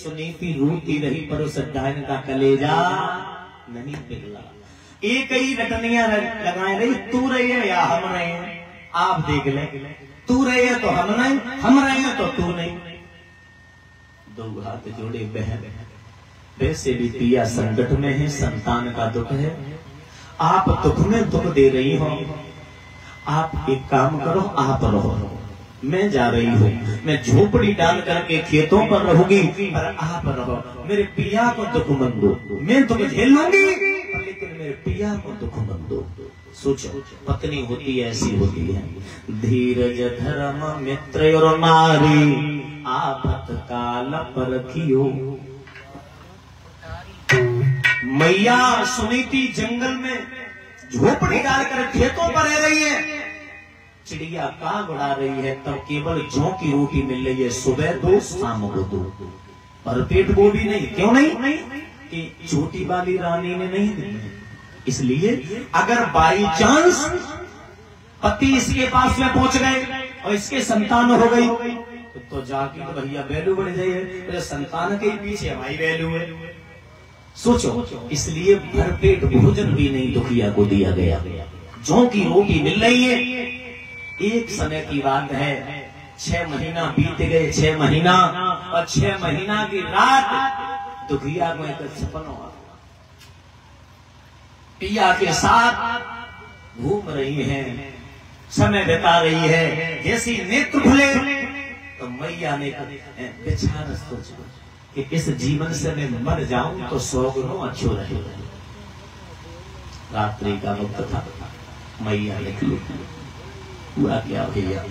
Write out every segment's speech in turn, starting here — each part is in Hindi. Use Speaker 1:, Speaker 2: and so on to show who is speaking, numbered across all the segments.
Speaker 1: सुनीति रूती रही पर उस डायन का कलेजा नहीं पिघला। एक ही रटनियां लगाए रही, तू रही है या हम रहे हैं, आप देख ले, तू रही है तो हम नहीं, हम रहे हैं तो तू नहीं। दो हाथ जोड़े बहन, वैसे भी पिया संकट में है, संतान का दुख है, आप दुख में दुख दे रही हो। आप एक काम करो, आप रहो, मैं जा रही हूँ, मैं झोपड़ी डाल करके खेतों पर रहूंगी, पर आप रहो। मेरे पिया को दुख मत दो, मैं दुख झेल लूंगी, लेकिन मेरे पिया को दुख मत दो। सोचो, पत्नी होती है ऐसी होती है, धीरज धर्म मित्र और नारी आफत काल पर कियो। मैया सुनीति जंगल में झोपड़ी डालकर खेतों पर रह रही है, चिड़िया काग उड़ा रही है, तब केवल जौ की रोटी मिल रही है, सुबह दो शाम को दो, पर पेट वो भी नहीं। क्यों नहीं? कि छोटी वाली रानी ने नहीं दी है। इसलिए अगर बाई चांस पति इसके पास में पहुंच गए और इसके संतान हो गई तो जाके तो भैया वैल्यू बढ़ जाए, तो संतान के पीछे हमारी वैल्यू है। सोचो, इसलिए भरपेट भोजन भी नहीं दुखिया को दिया गया, जौ की रोटी मिल रही है। एक समय की बात है, 6 महीना बीत गए, 6 महीना, और 6 महीना की रात दुखिया को एक सपना हुआ, पिया के साथ घूम रही है, समय बिता रही है। जैसी नेत्र खुले तो मैया ने विचार सोचा कि इस जीवन से मैं मर जाऊं तो 100 गुना अच्छो रहे। रात्रि का वक्त था, मैया निकली, हुआ क्या भैया?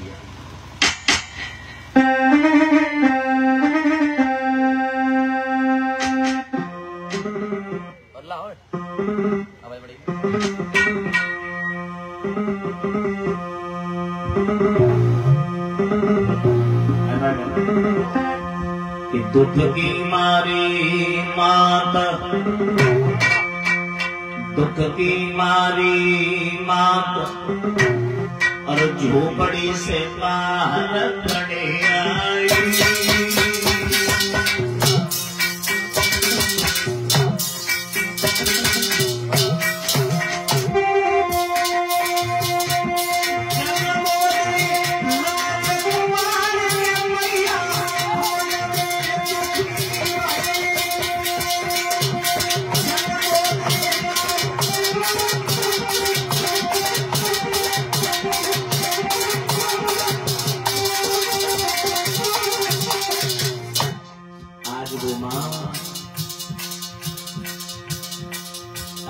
Speaker 1: कि दुख की मारी मात, दुख की मारी मात, और झोपड़ी से बाहर खड़े आई।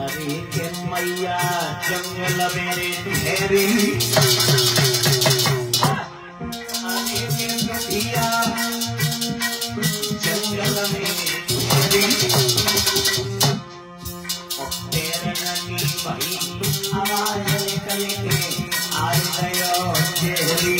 Speaker 1: अरे के मैया जंगल मेरे ठहरी, अरे के गठिया जंगल मेरे ठहरी, तेरन की भाई आवाज निकल के आ गयो चेहरी।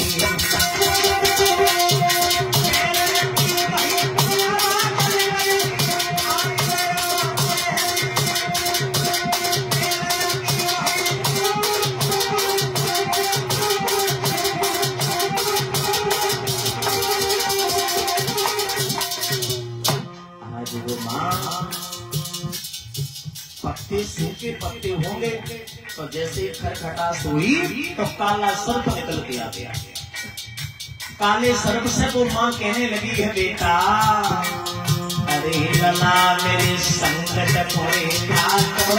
Speaker 1: पत्ते सूखे पत्ते होंगे तो जैसे खरखटास हुई तो काला सर्प निकल के आ गया। काले सर्प से वो माँ कहने लगी है, बेटा अरे लला मेरे संकट खोए ठाको,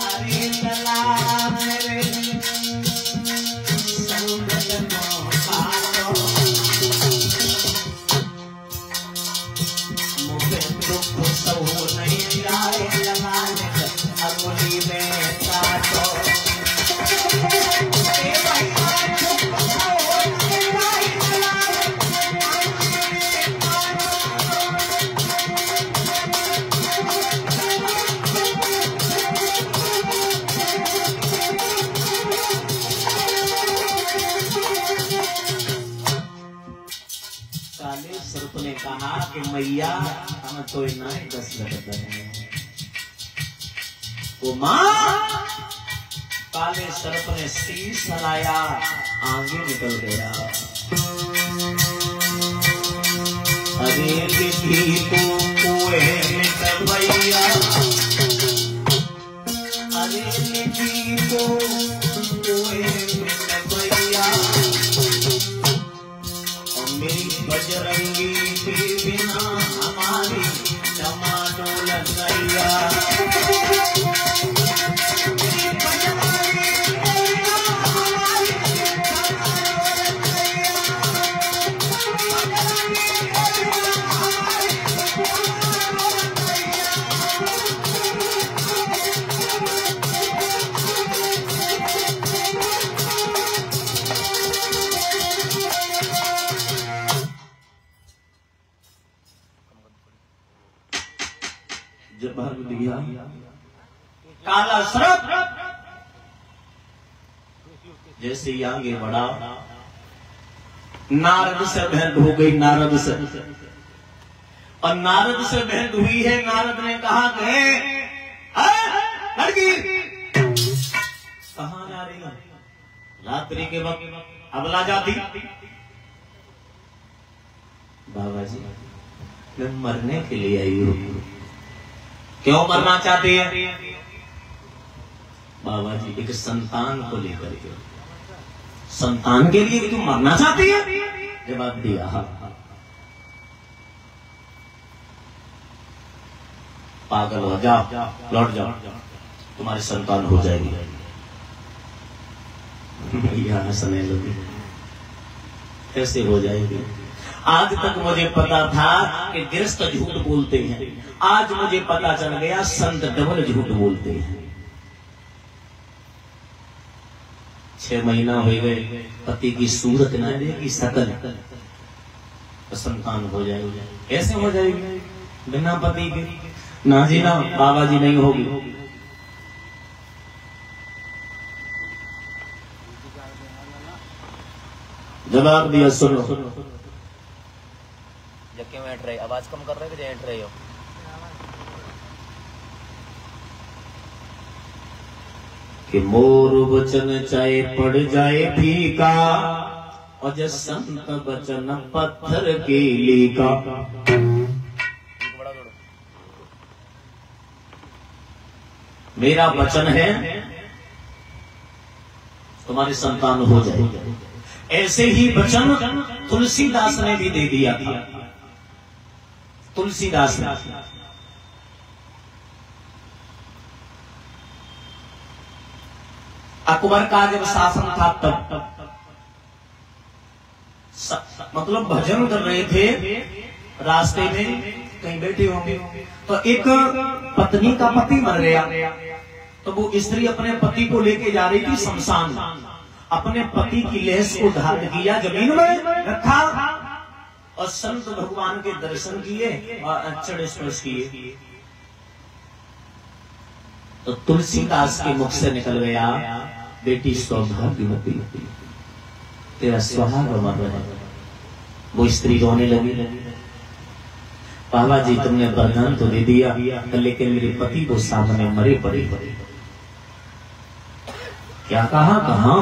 Speaker 1: अरे लला मेरे संकट को ठाको, मुझे दुख सो नहीं आए लला अगुली में काटो। काले सर्प ने कहा कि मैया हम तो ना 10 लगत है। वो मां काले सर्प ने शीश हलाया, आगे निकल गया। अरे विधि को कुएं में डबैया, अरे विधि को कुएं में डबैया, और मेरी बजरंगी के बिना हमारी टमाटो लगैया। जब भर दिया काला सर्प जैसे ही आगे बढ़ा, नारद से भेंट हो गई, नारद से, और नारद से भेंट हुई है। नारद ने कहा कि लड़की कहां जा रही है? रात्रि के वक्त अबला जाती। बाबा जी मैं मरने के लिए आई हूं। क्यों मरना चाहती है? बाबा जी एक संतान को लेकर के। संतान के लिए तुम मरना चाहती है? जवाब दिया हाँ। पागल हो जाओ, लौट जाओ, तुम्हारी संतान हो जाएगी। भैया हंसने लगी, कैसे हो जाएगी? आज तक मुझे पता था कि गृहस्थ झूठ बोलते हैं, आज मुझे पता चल गया संत डबल झूठ बोलते हैं। 6 महीना हो गए, पति की सूरत न देगी, सकल संतान हो जाएगी। कैसे हो जाएगी बिना पति के? ना जी ना, बाबा जी नहीं होगी। जवाब दिया सुनो।
Speaker 2: जब क्यों ऐट रहे, आवाज कम कर रहे थे, ऐट रहे हो।
Speaker 1: कि मोर वचन चाहे पड़ जाए फीका, और जब संत वचन पत्थर के लीका। मेरा वचन है तुम्हारी संतान हो जाएगी। ऐसे ही वचन तुलसीदास ने भी दे दिया था। तुलसीदास ने अकबर का जब शासन था तब मतलब भजन कर रहे थे, रास्ते में कहीं बैठे होंगे तो एक पत्नी का पति मर गया, तो वो स्त्री अपने पति को लेके जा रही थी शमशान। अपने पति की लेस को धारण किया, जमीन में रखा और संत भगवान के दर्शन किए और अक्षर स्पर्श किए। तो तुलसीदास के मुख से निकल गया, बेटी सौभाग्यवती, तेरा सुहाग अमर रहे। वो स्त्री रोने लगी, बाबा जी तुमने वरदान तो दे दिया, लेकिन मेरे पति को सामने मरे पड़े। क्या कहा? कहा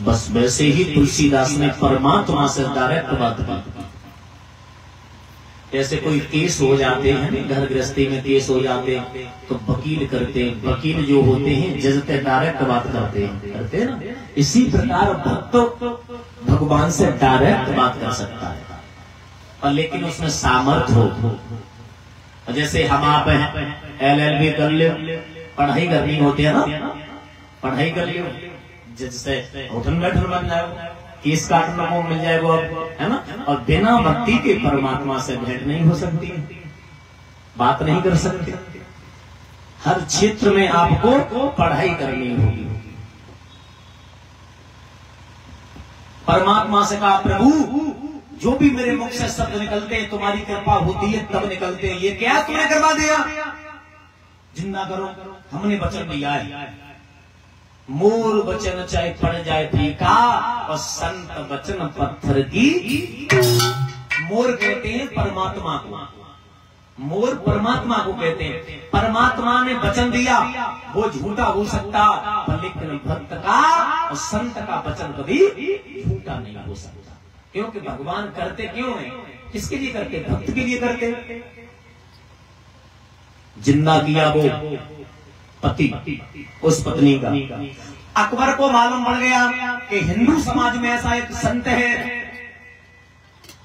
Speaker 1: बस वैसे ही तुलसीदास ने परमात्मा से डायरेक्ट बात की। जैसे कोई केस हो जाते हैं, घर गृहस्थी में केस हो जाते हैं तो वकील करते हैं, वकील जो होते हैं जज से डायरेक्ट बात करते हैं ना। इसी प्रकार भक्त भगवान से डायरेक्ट बात कर सकता है, और लेकिन उसमें सामर्थ्य हो। जैसे हम आप हैं, LLB कर ले, पढ़ाई करनी होती है ना, पढ़ाई कर लियो, जज से उठन बैठन बन जाए, केस काटने को मिल जाए वो, है ना। और बिना भक्ति के परमात्मा से भेंट नहीं हो सकती, बात नहीं कर सकते। हर क्षेत्र में आपको पढ़ाई करनी होगी। परमात्मा से कहा, प्रभु जो भी मेरे मुख से शब्द निकलते हैं तुम्हारी कृपा होती है तब निकलते हैं। ये क्या तुमने करवा दिया? जिंदा करो, हमने वचन दिया है। मोर वचन चाहे पड़ जाए फीका, और संत वचन पत्थर की। मोर कहते हैं परमात्मा को, मोर परमात्मा को कहते हैं। परमात्मा ने वचन दिया, वो झूठा हो सकता, लेकिन भक्त का और संत का वचन कभी झूठा नहीं हो सकता। क्योंकि भगवान करते क्यों हैं? किसके लिए करते? भक्त के लिए करते। जिंदा किया वो पति उस पत्नी का। अकबर को मालूम पड़ गया कि हिंदू समाज में ऐसा एक संत है,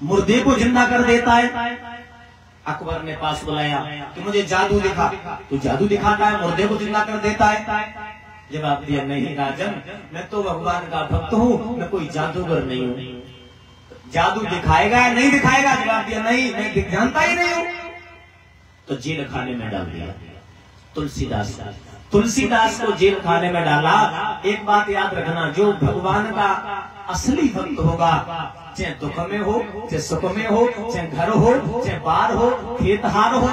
Speaker 1: मुर्दे को जिंदा कर देता है। अकबर ने पास बुलाया कि मुझे जादू दिखा। तो जादू दिखाता है, मुर्दे को जिंदा कर देता है। जवाब दिया, नहीं राजन, मैं तो भगवान का भक्त हूँ, मैं कोई जादूगर नहीं हूँ। जादू दिखाएगा या नहीं दिखाएगा? जवाब दिया, नहीं, मैं जानता ही नहीं हूँ। तो जेल खाने में डाल दिया तुलसीदास को जेल खाने में डाला। एक बात याद रखना, जो भगवान का असली भक्त होगा, चाहे दुख में हो, चाहे सुख में हो, चाहे घर हो, चाहे बार हो, खेतहार हो,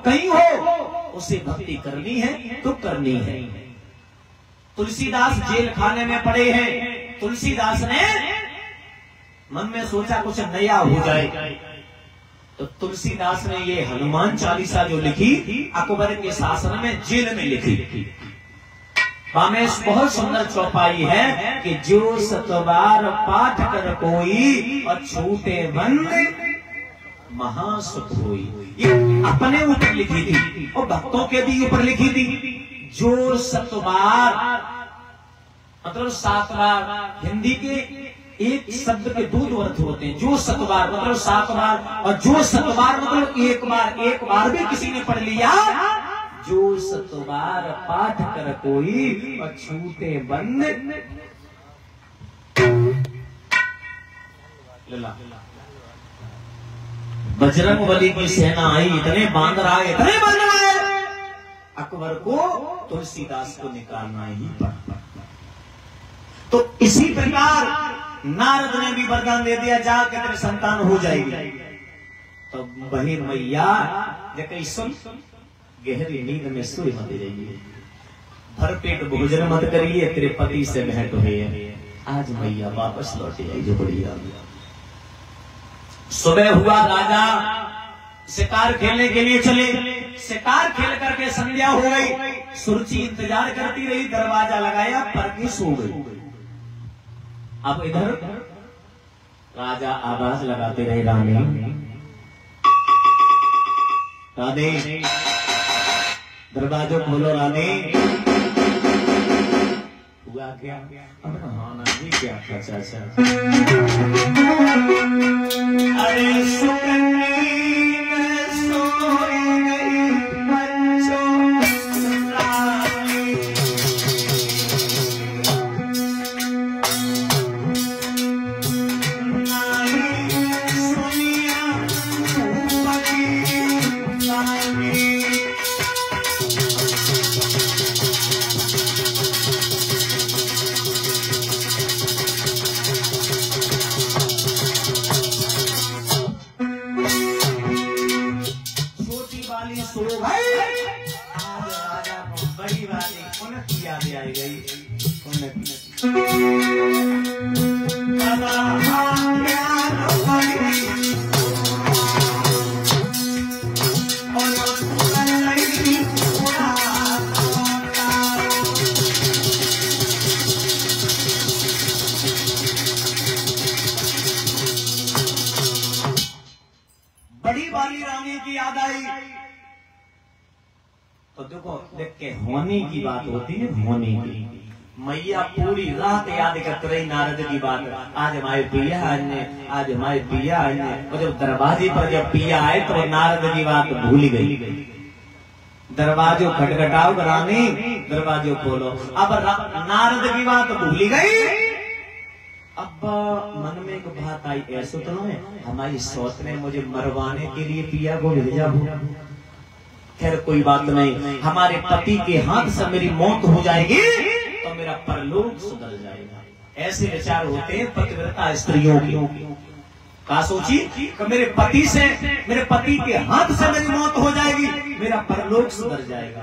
Speaker 1: कहीं हो, उसे भक्ति करनी है तो करनी है। तुलसीदास जेल खाने में पड़े हैं। तुलसीदास ने मन में सोचा कुछ नया हो जाए, तो तुलसीदास ने ये हनुमान चालीसा जो लिखी, अकबर के शासन में जेल में लिखी। पामेश बहुत सुंदर चौपाई है कि जो सतबार पाठ कर कोई और छूटे बंद महासुख होई। ये अपने ऊपर लिखी थी और भक्तों के भी ऊपर लिखी थी। जो सतबार मतलब 7 बार, हिंदी के एक शब्द के 2 अर्थ होते हैं। जो सतबार मतलब 7 बार, और जो सतबार मतलब एक बार भी किसी ने पढ़ लिया। जो सतबार पाठ कर कोई और छूटे बंद बजरंग बली की सेना आई, इतने बांदर आए, अकबर को तुलसीदास को निकालना ही पड़ा। तो इसी प्रकार नारद ने भी वरदान दे दिया, जाकर तेरे संतान हो जाएगी। तो वही मैया जब सुन, गहरी नींद में सोई मत जाइए, भरपेट भोजन मत करिए, तेरे पति से भेंट हुई है। आज मैया वापस लौट आई जो बढ़िया। सुबह हुआ, राजा शिकार खेलने के लिए चले। शिकार खेल करके संध्या हो गई। सुरुचि इंतजार करती रही, दरवाजा लगाया, पर की सो गई। अब इधर राजा आवाज लगाते रहे, रानी रानी दरवाजा खोलो, रानी। हुआ क्या? हाँ नानी, क्या? अच्छा। अरे सुकन्नी सोई गई बच्चों रानी। बड़ी वाली रानी की याद आई। तो देखो, देख के होने की बात होती है, होने की। मैया पूरी रात याद करते रही नारद की बात। आज हमारे पिया आए, आज हमारे पिया आए। और जब दरवाजे पर जब पिया आए तो नारद की बात भूल गई। दरवाजो खटखटाओ रानी, दरवाजो खोलो। अब नारद की बात भूल गई। अब मन में एक बात आई, ऐसा तो नहीं हमारी सोच ने मुझे मरवाने के लिए पिया को भेजा हो। खैर कोई बात नहीं, हमारे पति के हाथ से मेरी मौत हो जाएगी तो मेरा परलोक सुधर जाएगा। ऐसे विचार होते हैं पतिव्रता स्त्रियों की। कहा सोची कि मेरे पति के हाथ से मेरी मौत हो जाएगी, मेरा परलोक सुधर जाएगा।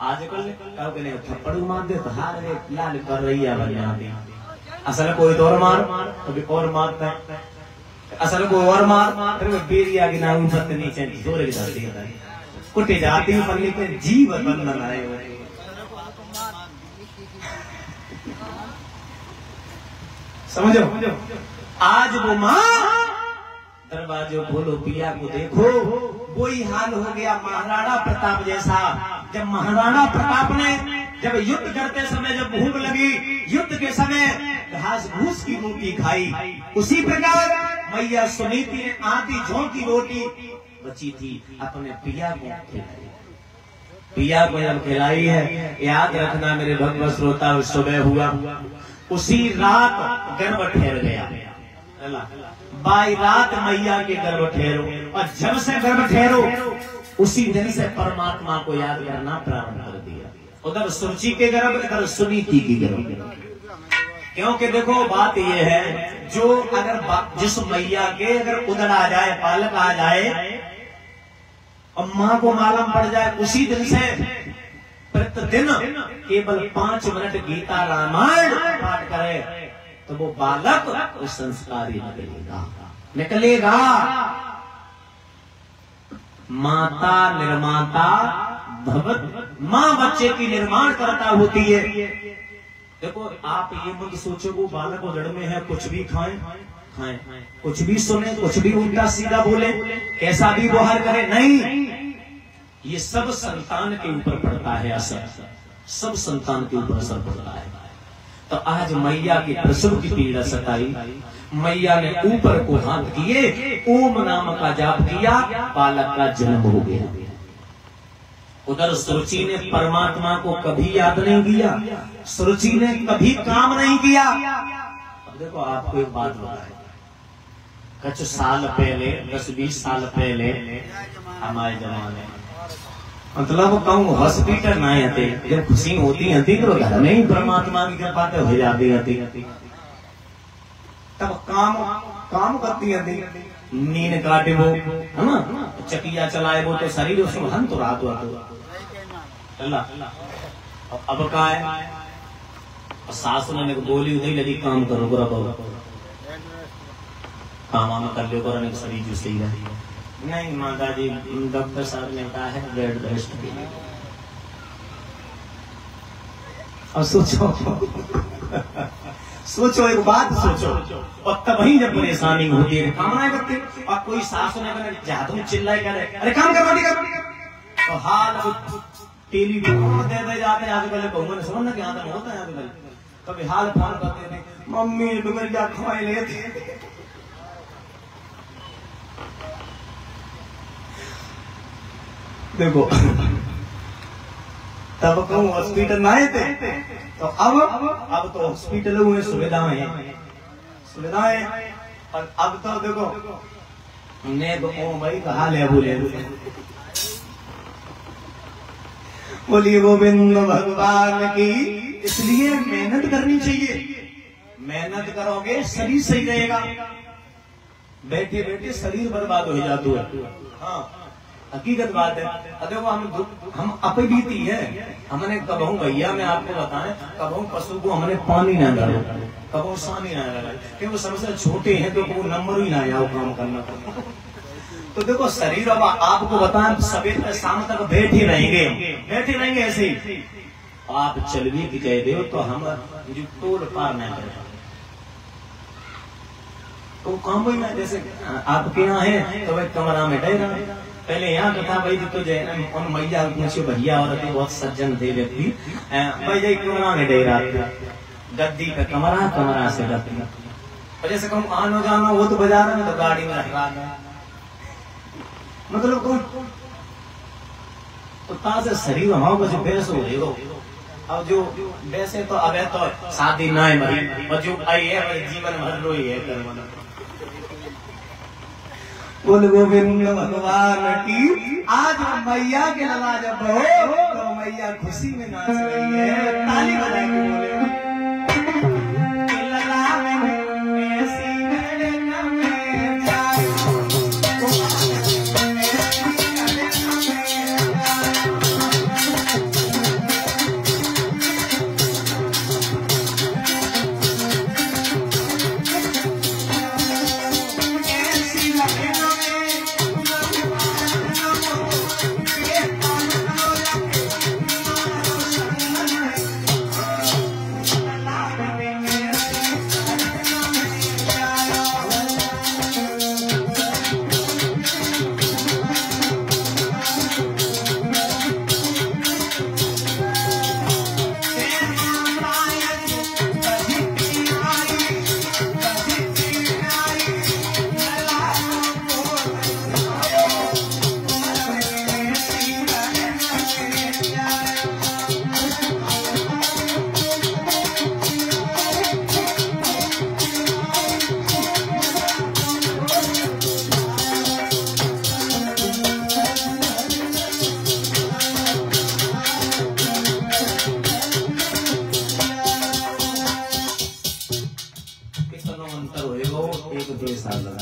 Speaker 1: आजकल थप्पड़ मार दे तो हार लाल कर रही है, असल कोई तो और मार, कभी और मारता है, असल को और मार, फिर बेरिया की ना ऊपर नीचे जोर की धरती है, कुटे जाती है पन्नी पे जीव बंधन आए हुए। समझो आज वो माँ दरवाजे खोलो, पिया को देखो। वही हाल हो गया महाराणा प्रताप जैसा। जब महाराणा प्रताप ने जब युद्ध करते समय जब भूख लगी, युद्ध के समय घास भूस की रोटी खाई, उसी प्रकार मैया सुनीति ने आधी जौ की रोटी बची थी अपने पिया को खिलाई। पिया को जब खिलाई है, याद रखना मेरे भक्त श्रोता, सुबह हुआ उसी रात गर्भ ठहर गया। बाई रात मैया के गर्भ ठहरो, और जब से गर्भ ठहरो उसी दिन से परमात्मा को याद करना प्रारंभ कर दिया। उधर सुरुचि के गर्भ, इधर सुनीति की गर्भ। क्योंकि देखो बात यह है, जो अगर जिस मैया के अगर उधर आ जाए, बालक आ जाए और माँ को मालूम पड़ जाए, उसी दिन से प्रतिदिन केवल 5 मिनट गीता रामायण पाठ करे, तो वो बालक उस संस्कारी निकलेगा। माता निर्माता भवत, माँ बच्चे की निर्माण करता होती है। देखो आप ये मत सोचो वो बालक उधड़ में है, कुछ भी खाएं, कुछ भी सुने, कुछ भी उल्टा सीधा बोले, कैसा भी व्यवहार करे, नहीं। ये सब संतान के ऊपर पड़ता है असर, सब संतान के ऊपर असर पड़ता है। तो आज मैया की प्रसव की पीड़ा सताई, मैया ने ऊपर को हाथ किए, ओम नाम का जाप किया, बालक का जन्म हो गया। उधर सुरुचि ने परमात्मा को कभी याद नहीं किया, सुरुचि ने कभी काम नहीं किया। अब देखो आपको एक बात बताए, कुछ साल पहले, 10-20 साल पहले हमारे जमाने, मतलब कहूँ हॉस्पिटल ना आते, जब खुशी होती हती तो घर में ही परमात्मा की कृपा हो जाती हती। तब काम करती हती, नींद काटे वो, है ना, चकिया चलाए वो, तो शरीर उसमें हन तो रात अब का है, सास ने बोली नहीं लगी काम करो, काम कर लो, करो शरीर जो सही रही। नहीं माता जी, डॉक्टर साहब ने कहा है बेड रेस्ट के लिए। अब सोचो एक बात सोचो, और तभी जब परेशानी होती है कामनाएं करते, और कोई सास ने जादू चिल्लाए करे, अरे काम कर, रोटी कर, तो हाल टेलीफोन दे जाते, आगे पहले बहुओं ने समझना क्या होता है, आगे पहले कभी हाल फोन करते थे, मम्मी डुगरिया खवाई लेते। देखो तब कहूँ हॉस्पिटल में आए थे, तो अब तो हॉस्पिटलों में सुविधाएं, और अब तो देखो ने तो भाई कहा ले बोलिए गोविंद भगवान की। इसलिए मेहनत करनी चाहिए, मेहनत करोगे शरीर सही रहेगा, बैठे बैठे शरीर बर्बाद हो जाता है। हाँ हकीकत बात है। देखो हम अपबीती है, हमने कबहू भैया मैं आपको बताएं, कबहू पशु को हमने पानी ना डाला, कबहू सानी ना डाला, क्योंकि सबसे छोटे हैं तो वो नंबर ही ना आओ काम करना। तो देखो शरीर, अब आपको बताएं सवेर से शाम तक बैठे रहेंगे ऐसे ही, आप चल भी कह दो तो हम जो टोल पार नहीं कर, तो काम वही ना, जैसे आपके यहाँ है तो भाई कमरा में डर रहा। पहले यहाँ तो था भाई तो उन मैया पूछो भैया और बहुत सज्जन थे व्यक्ति, भाई जी कमरा में डे रहा, गद्दी पे कमरा से गद्दी, और जैसे कहूँ आनो जानो वो तो बाजार में, तो गाड़ी में रख रहा, मतलब कोई तो ताज़ा शरीर हमारे को जो बेस हो रही हो। अब जो वैसे तो अब तो शादी ना है मरी, और जो आई है जीवन भर रो ही है। बोल गोविंद भगवान की। आज मैया के लला जब हो तो मैया खुशी में नाच रही है, ताली बजा के बोले लला में ऐसी में जाए।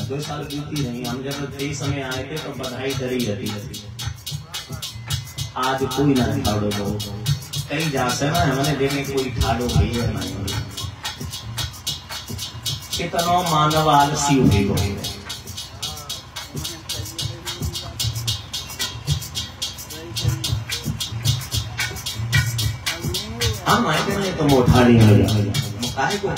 Speaker 1: 2 साल बीती नहीं। हम जब 23 समय आए थे तो बधाई डरी रहती। आज कोई ना ठाड़ो दो कहीं जा से ना हमने देने कोई ठाड़ो भैया नहीं। कितनो मानव आलसी हुई गई। हम आए थे तो मोठाड़ी हो जाए मुकाए को